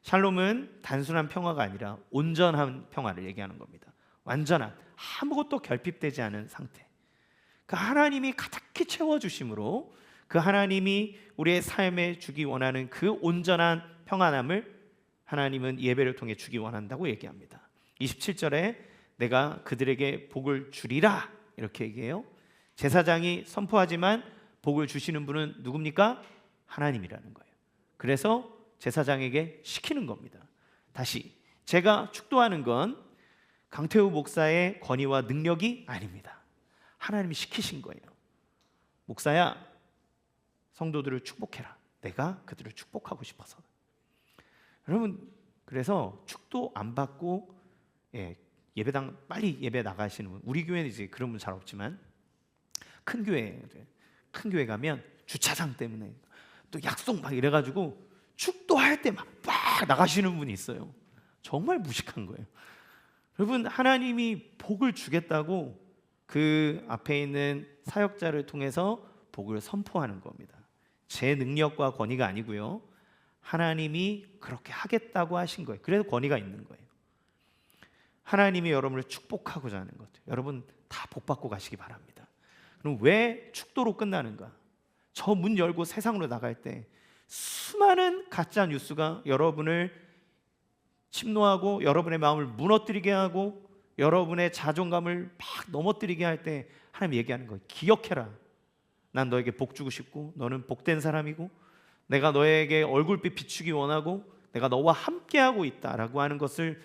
샬롬은 단순한 평화가 아니라 온전한 평화를 얘기하는 겁니다. 완전한, 아무것도 결핍되지 않은 상태. 그 하나님이 가득히 채워주심으로 그 하나님이 우리의 삶에 주기 원하는 그 온전한 평안함을 하나님은 예배를 통해 주기 원한다고 얘기합니다. 27절에 내가 그들에게 복을 주리라 이렇게 얘기해요. 제사장이 선포하지만 복을 주시는 분은 누굽니까? 하나님이라는 거예요. 그래서 제사장에게 시키는 겁니다. 다시, 제가 축도하는 건 강태우 목사의 권위와 능력이 아닙니다. 하나님이 시키신 거예요. 목사야, 성도들을 축복해라. 내가 그들을 축복하고 싶어서. 여러분, 그래서 축도 안 받고 예배당 빨리 예배 나가시는 분, 우리 교회는 이제 그런 분 잘 없지만 큰 교회 가면 주차장 때문에 또 약속 막 이래가지고 축도할 때 막 나가시는 분이 있어요. 정말 무식한 거예요. 여러분, 하나님이 복을 주겠다고 그 앞에 있는 사역자를 통해서 복을 선포하는 겁니다. 제 능력과 권위가 아니고요, 하나님이 그렇게 하겠다고 하신 거예요. 그래서 권위가 있는 거예요. 하나님이 여러분을 축복하고자 하는 것, 여러분 다 복받고 가시기 바랍니다. 그럼 왜 축도로 끝나는가? 저 문 열고 세상으로 나갈 때 수많은 가짜 뉴스가 여러분을 침노하고 여러분의 마음을 무너뜨리게 하고 여러분의 자존감을 막 넘어뜨리게 할 때 하나님 얘기하는 거예요. 기억해라. 난 너에게 복 주고 싶고 너는 복된 사람이고 내가 너에게 얼굴빛 비추기 원하고 내가 너와 함께하고 있다라고 하는 것을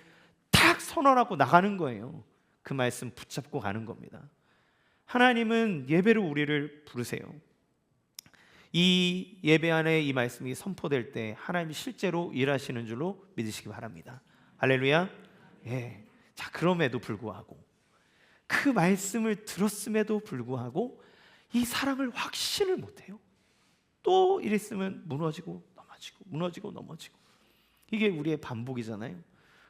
딱 선언하고 나가는 거예요. 그 말씀 붙잡고 가는 겁니다. 하나님은 예배로 우리를 부르세요. 이 예배 안에 이 말씀이 선포될 때 하나님이 실제로 일하시는 줄로 믿으시기 바랍니다. 할렐루야. 예. 자, 그럼에도 불구하고 그 말씀을 들었음에도 불구하고 이 사랑을 확신을 못해요. 또 이랬으면 무너지고 넘어지고 무너지고 넘어지고, 이게 우리의 반복이잖아요.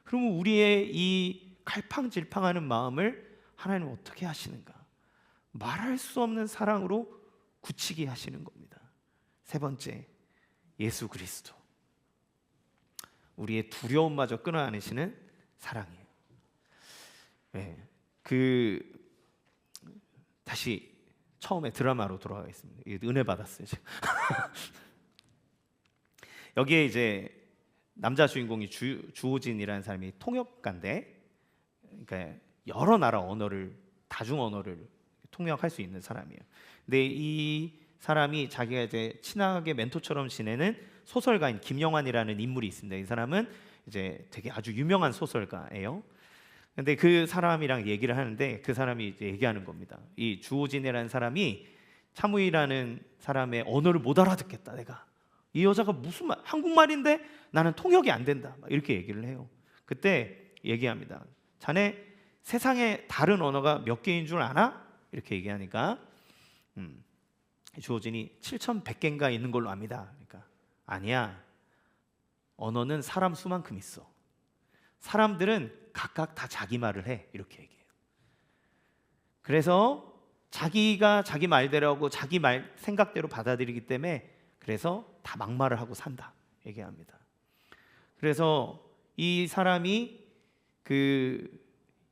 그러면 우리의 이 갈팡질팡하는 마음을 하나님은 어떻게 하시는가? 말할 수 없는 사랑으로 굳히게 하시는 겁니다. 세 번째, 예수 그리스도. 우리의 두려움마저 끊어안으시는 사랑이에요. 네, 다시 처음에 드라마로 돌아가겠습니다. 은혜 받았어요. 여기에 이제 남자 주인공이 주호진이라는 사람이 통역가인데, 그러니까 여러 나라 언어를, 다중 언어를 통역할 수 있는 사람이에요. 근데 이 사람이 자기가 이제 친하게 멘토처럼 지내는 소설가인 김영환이라는 인물이 있습니다. 이 사람은 이제 되게 아주 유명한 소설가예요. 근데 그 사람이랑 얘기를 하는데 그 사람이 이제 얘기하는 겁니다. 이 주호진이라는 사람이 차무이라는 사람의 언어를 못 알아듣겠다. 내가 이 여자가 무슨 말, 한국말인데 나는 통역이 안 된다. 막 이렇게 얘기를 해요. 그때 얘기합니다. 자네 세상에 다른 언어가 몇 개인 줄 아나? 이렇게 얘기하니까 주호진이 7,100개인가 있는 걸로 압니다. 그러니까 아니야. 언어는 사람 수만큼 있어. 사람들은 각각 다 자기 말을 해. 이렇게 얘기해요. 그래서 자기가 자기 말대로 하고 자기 말 생각대로 받아들이기 때문에 그래서 다 막말을 하고 산다 얘기합니다. 그래서 이 사람이 그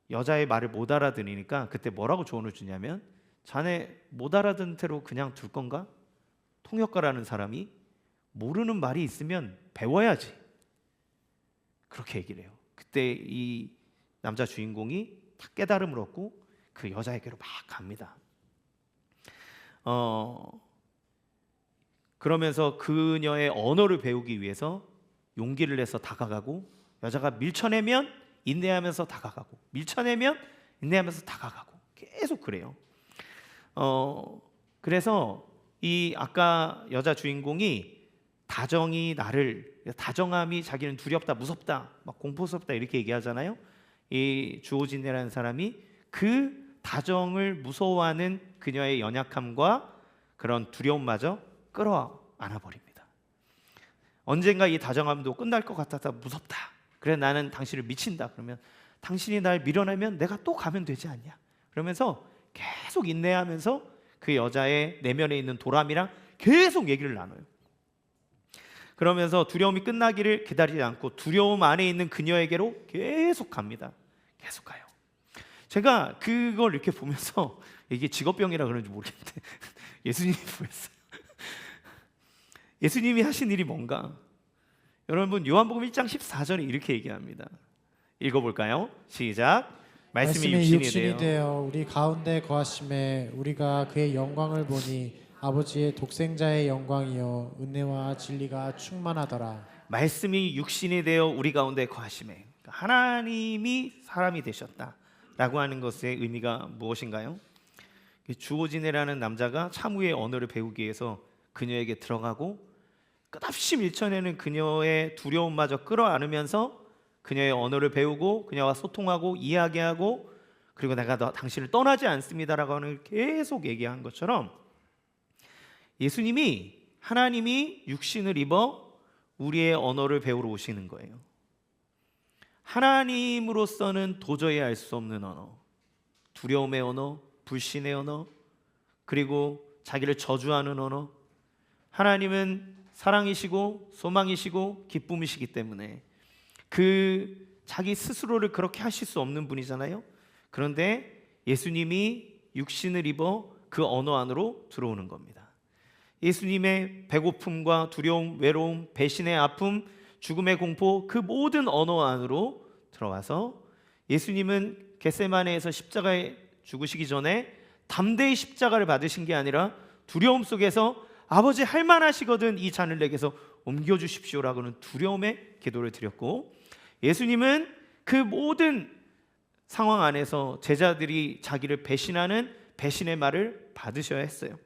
여자의 말을 못 알아들으니까 그때 뭐라고 조언을 주냐면, 자네 못 알아듣는 채로 그냥 둘 건가? 통역가라는 사람이 모르는 말이 있으면 배워야지. 그렇게 얘기를 해요. 그때 이 남자 주인공이 딱 깨달음을 얻고 그 여자에게로 막 갑니다. 그러면서 그녀의 언어를 배우기 위해서 용기를 내서 다가가고, 여자가 밀쳐내면 인내하면서 다가가고, 밀쳐내면 인내하면서 다가가고, 계속 그래요. 그래서 이 아까 여자 주인공이 다정함이 자기는 두렵다, 무섭다, 막 공포스럽다 이렇게 얘기하잖아요. 이 주호진이라는 사람이 그 다정을 무서워하는 그녀의 연약함과 그런 두려움마저 끌어안아 버립니다. 언젠가 이 다정함도 끝날 것 같아서 무섭다. 그래 나는 당신을 미친다. 그러면 당신이 날 밀어내면 내가 또 가면 되지 않냐. 그러면서 계속 인내하면서 그 여자의 내면에 있는 도람이랑 계속 얘기를 나눠요. 그러면서 두려움이 끝나기를 기다리지 않고 두려움 안에 있는 그녀에게로 계속 갑니다. 계속 가요. 제가 그걸 이렇게 보면서 이게 직업병이라 그런지 모르겠는데 예수님이 보였어요. 예수님이 하신 일이 뭔가? 여러분 요한복음 1장 14절에 이렇게 얘기합니다. 읽어볼까요? 시작. 말씀이 육신이 되어 우리 가운데 거하심에 우리가 그의 영광을 보니 아버지의 독생자의 영광이요 은혜와 진리가 충만하더라. 말씀이 육신이 되어 우리 가운데 거하심에, 하나님이 사람이 되셨다라고 하는 것의 의미가 무엇인가요? 주호진이라는 남자가 차무의 언어를 배우기 위해서 그녀에게 들어가고 끝없이 밀쳐내는 그녀의 두려움마저 끌어안으면서 그녀의 언어를 배우고 그녀와 소통하고 이야기하고, 그리고 내가 당신을 떠나지 않습니다라고 하는 계속 얘기한 것처럼 예수님이, 하나님이 육신을 입어 우리의 언어를 배우러 오시는 거예요. 하나님으로서는 도저히 알 수 없는 언어, 두려움의 언어, 불신의 언어, 그리고 자기를 저주하는 언어. 하나님은 사랑이시고 소망이시고 기쁨이시기 때문에 그 자기 스스로를 그렇게 하실 수 없는 분이잖아요. 그런데 예수님이 육신을 입어 그 언어 안으로 들어오는 겁니다. 예수님의 배고픔과 두려움, 외로움, 배신의 아픔, 죽음의 공포, 그 모든 언어 안으로 들어와서 예수님은 겟세마네에서 십자가에 죽으시기 전에 담대히 십자가를 받으신 게 아니라 두려움 속에서 아버지 할만하시거든 이 잔을 내게서 옮겨주십시오라고는 두려움의 기도를 드렸고, 예수님은 그 모든 상황 안에서 제자들이 자기를 배신하는 배신의 말을 받으셔야 했어요.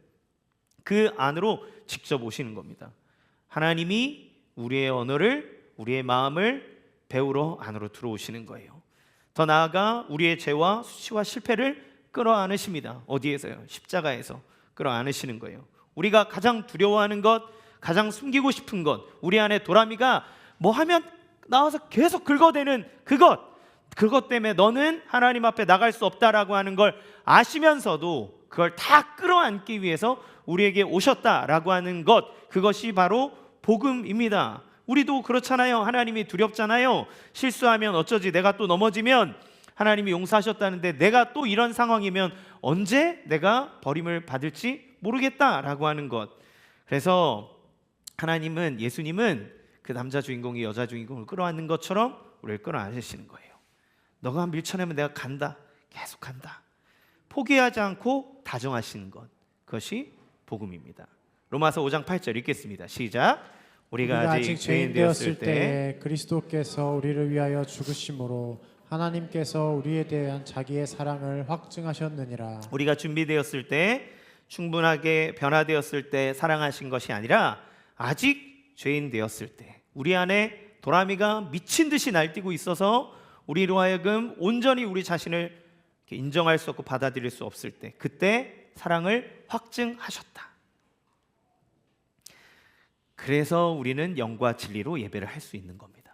그 안으로 직접 오시는 겁니다. 하나님이 우리의 언어를, 우리의 마음을 배우러 안으로 들어오시는 거예요. 더 나아가 우리의 죄와 수치와 실패를 끌어안으십니다. 어디에서요? 십자가에서 끌어안으시는 거예요. 우리가 가장 두려워하는 것, 가장 숨기고 싶은 것, 우리 안에 도라미가 뭐 하면 나와서 계속 긁어대는 그것 때문에 너는 하나님 앞에 나갈 수 없다라고 하는 걸 아시면서도 그걸 다 끌어안기 위해서 우리에게 오셨다라고 하는 것, 그것이 바로 복음입니다. 우리도 그렇잖아요. 하나님이 두렵잖아요. 실수하면 어쩌지, 내가 또 넘어지면 하나님이 용서하셨다는데 내가 또 이런 상황이면 언제 내가 버림을 받을지 모르겠다라고 하는 것. 그래서 하나님은, 예수님은 그 남자 주인공이 여자 주인공을 끌어안는 것처럼 우리를 끌어안으시는 거예요. 너가 밀쳐내면 내가 간다, 계속 간다. 포기하지 않고 다정하시는 것, 그것이 복음입니다. 로마서 5장 8절 읽겠습니다. 시작. 우리가 아직 죄인 되었을 때 그리스도께서 우리를 위하여 죽으심으로 하나님께서 우리에 대한 자기의 사랑을 확증하셨느니라. 우리가 준비되었을 때, 충분하게 변화되었을 때 사랑하신 것이 아니라 아직 죄인 되었을 때, 우리 안에 도라미가 미친 듯이 날뛰고 있어서 우리로 하여금 온전히 우리 자신을 인정할 수 없고 받아들일 수 없을 때, 그때 사랑을 확증하셨다. 그래서 우리는 영과 진리로 예배를 할 수 있는 겁니다.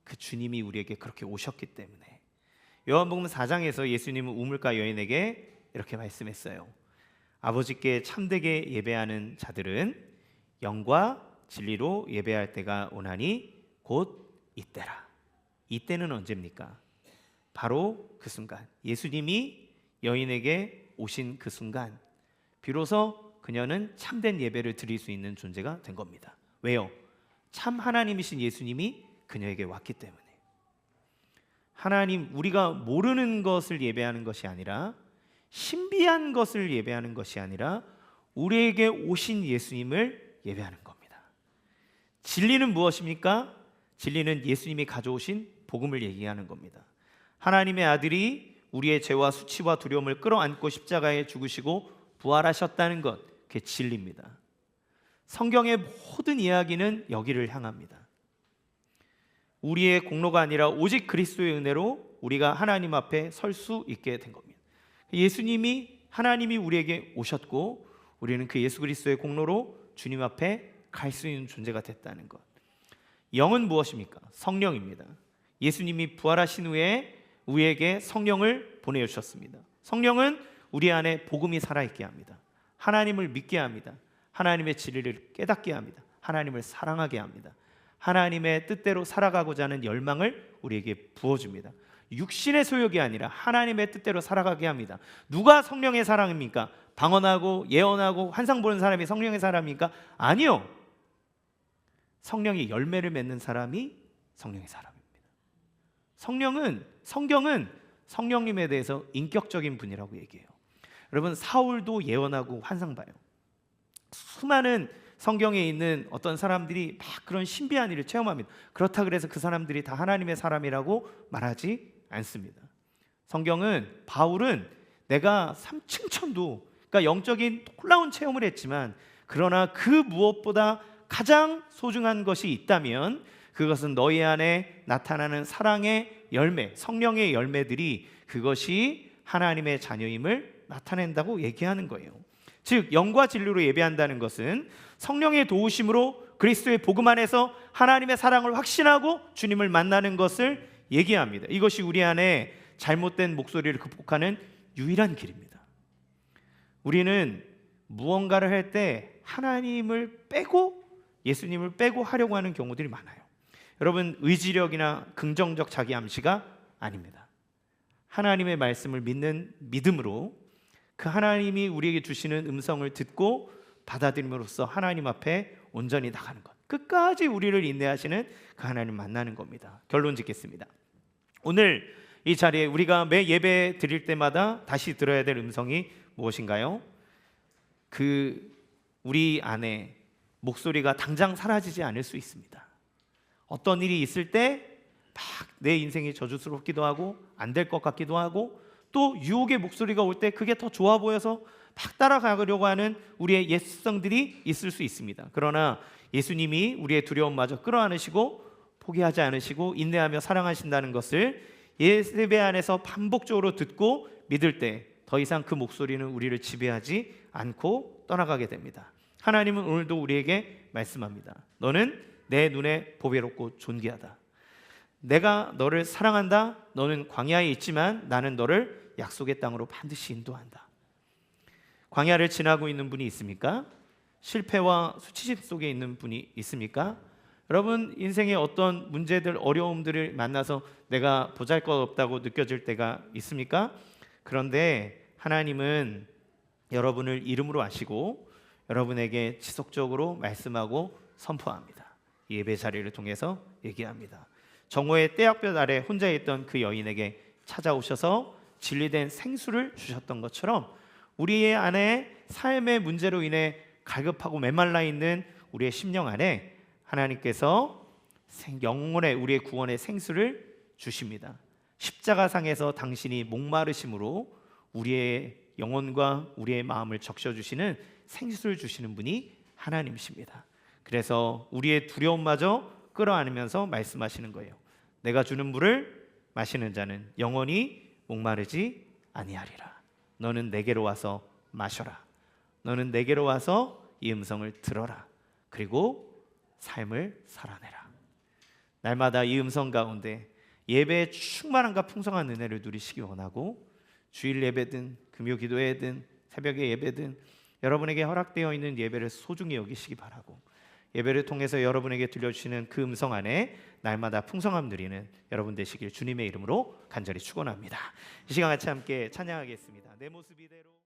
그 주님이 우리에게 그렇게 오셨기 때문에. 요한복음 4장에서 예수님은 우물가 여인에게 이렇게 말씀했어요. 아버지께 참되게 예배하는 자들은 영과 진리로 예배할 때가 오나니 곧 이때라. 이때는 언제입니까? 바로 그 순간, 예수님이 여인에게 오신 그 순간 비로소 그녀는 참된 예배를 드릴 수 있는 존재가 된 겁니다. 왜요? 참 하나님이신 예수님이 그녀에게 왔기 때문에. 하나님, 우리가 모르는 것을 예배하는 것이 아니라, 신비한 것을 예배하는 것이 아니라 우리에게 오신 예수님을 예배하는 겁니다. 진리는 무엇입니까? 진리는 예수님이 가져오신 복음을 얘기하는 겁니다. 하나님의 아들이 우리의 죄와 수치와 두려움을 끌어안고 십자가에 죽으시고 부활하셨다는 것, 그게 진리입니다. 성경의 모든 이야기는 여기를 향합니다. 우리의 공로가 아니라 오직 그리스도의 은혜로 우리가 하나님 앞에 설 수 있게 된 겁니다. 예수님이, 하나님이 우리에게 오셨고 우리는 그 예수 그리스도의 공로로 주님 앞에 갈 수 있는 존재가 됐다는 것. 영은 무엇입니까? 성령입니다. 예수님이 부활하신 후에 우리에게 성령을 보내주셨습니다. 성령은 우리 안에 복음이 살아있게 합니다. 하나님을 믿게 합니다. 하나님의 진리를 깨닫게 합니다. 하나님을 사랑하게 합니다. 하나님의 뜻대로 살아가고자 하는 열망을 우리에게 부어줍니다. 육신의 소욕이 아니라 하나님의 뜻대로 살아가게 합니다. 누가 성령의 사람입니까? 방언하고 예언하고 환상 보는 사람이 성령의 사람입니까? 아니요. 성령이 열매를 맺는 사람이 성령의 사람입니다. 성경은 성령님에 대해서 인격적인 분이라고 얘기해요. 여러분, 사울도 예언하고 환상 봐요. 수많은 성경에 있는 어떤 사람들이 막 그런 신비한 일을 체험합니다. 그렇다 그래서 그 사람들이 다 하나님의 사람이라고 말하지 않습니다. 바울은 내가 삼층천도, 그러니까 영적인 놀라운 체험을 했지만, 그러나 그 무엇보다 가장 소중한 것이 있다면 그것은 너희 안에 나타나는 사랑의 열매, 성령의 열매들이 그것이 하나님의 자녀임을 나타낸다고 얘기하는 거예요. 즉, 영과 진리로 예배한다는 것은 성령의 도우심으로 그리스도의 복음 안에서 하나님의 사랑을 확신하고 주님을 만나는 것을 얘기합니다. 이것이 우리 안에 잘못된 목소리를 극복하는 유일한 길입니다. 우리는 무언가를 할 때 하나님을 빼고, 예수님을 빼고 하려고 하는 경우들이 많아요. 여러분, 의지력이나 긍정적 자기 암시가 아닙니다. 하나님의 말씀을 믿는 믿음으로 그 하나님이 우리에게 주시는 음성을 듣고 받아들임으로써 하나님 앞에 온전히 나가는 것, 끝까지 우리를 인내하시는 그 하나님 만나는 겁니다. 결론 짓겠습니다. 오늘 이 자리에 우리가 매 예배 드릴 때마다 다시 들어야 될 음성이 무엇인가요? 우리 안에 목소리가 당장 사라지지 않을 수 있습니다. 어떤 일이 있을 때 막 내 인생이 저주스럽기도 하고 안 될 것 같기도 하고, 또 유혹의 목소리가 올 때 그게 더 좋아 보여서 막 따라가려고 하는 우리의 옛 습성들이 있을 수 있습니다. 그러나 예수님이 우리의 두려움마저 끌어안으시고 포기하지 않으시고 인내하며 사랑하신다는 것을 예배 안에서 반복적으로 듣고 믿을 때 더 이상 그 목소리는 우리를 지배하지 않고 떠나가게 됩니다. 하나님은 오늘도 우리에게 말씀합니다. 너는 내 눈에 보배롭고 존귀하다. 내가 너를 사랑한다. 너는 광야에 있지만 나는 너를 약속의 땅으로 반드시 인도한다. 광야를 지나고 있는 분이 있습니까? 실패와 수치심 속에 있는 분이 있습니까? 여러분, 인생의 어떤 문제들, 어려움들을 만나서 내가 보잘것없다고 느껴질 때가 있습니까? 그런데 하나님은 여러분을 이름으로 아시고 여러분에게 지속적으로 말씀하고 선포합니다. 예배 자리를 통해서 얘기합니다. 정오의 떼약볕 아래 혼자 있던 그 여인에게 찾아오셔서 진리된 생수를 주셨던 것처럼 우리의 안에 삶의 문제로 인해 갈급하고 메말라 있는 우리의 심령 안에 하나님께서 영혼의 우리의 구원의 생수를 주십니다. 십자가상에서 당신이 목마르심으로 우리의 영혼과 우리의 마음을 적셔주시는 생수를 주시는 분이 하나님이십니다. 그래서 우리의 두려움마저 끌어안으면서 말씀하시는 거예요. 내가 주는 물을 마시는 자는 영원히 목마르지 아니하리라. 너는 내게로 와서 마셔라. 너는 내게로 와서 이 음성을 들어라. 그리고 삶을 살아내라. 날마다 이 음성 가운데 예배의 충만함과 풍성한 은혜를 누리시기 원하고, 주일 예배든 금요 기도회든 새벽의 예배든 여러분에게 허락되어 있는 예배를 소중히 여기시기 바라고, 예배를 통해서 여러분에게 들려주시는 그 음성 안에 날마다 풍성함 누리는 여러분 되시길 주님의 이름으로 간절히 축원합니다. 이 시간 같이 함께 찬양하겠습니다. 내 모습 이대로.